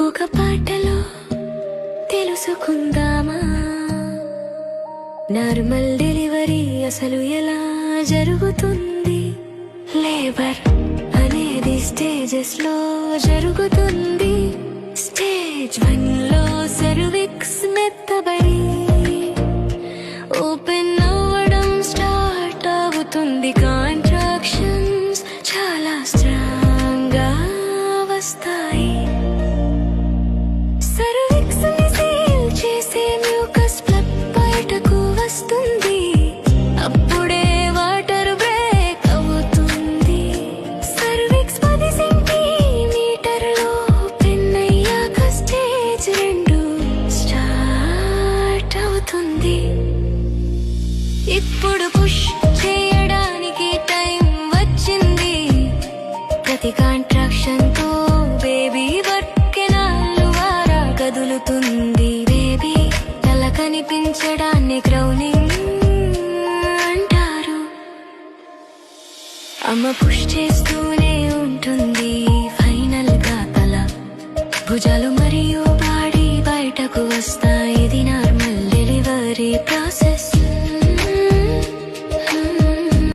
ఒక పాటలో తెలుసుకుందామా, నార్మల్ డెలివరీ అసలు ఎలా జరుగుతుంది. లేబర్ అనేది స్టేజెస్ లో జరుగుతుంది. స్టేజ్ 1 లో సర్విక్స్ మెత్తబడి ఓపెన్ అవ్వడం స్టార్ట్ అవుతుంది. కాంట్రాక్షన్స్ చాలా స్ట్రాంగ్ గా వస్తాయి. సర్విక్స్ ని సీల్ చేసే మ్యూకస్ ప్లగ్ బయటకు వస్తుంది. అప్పుడే వాటర్ బ్రేక్ అవుతుంది. సర్విక్స్ 10 సెంటీమీటర్లు ఓపెన్ అయ్యాక స్టేజ్ 2 స్టార్ట్ అవుతుంది. ఇప్పుడు పుష్ చేయడానికి టైం వచ్చింది. ప్రతి కాంట్రాక్షన్ తో బేబీ వర్క్ నాలువారా కదులుతుంది. బేబీ తల కనిపించడాన్ని క్రౌనింగ్ అంటారు. అమ్మ పుష్ చేస్తూనే ఉంటుంది. ఫైనల్ గా తల, భుజాలు మరియు బాడీ బయటకు వస్తాయి.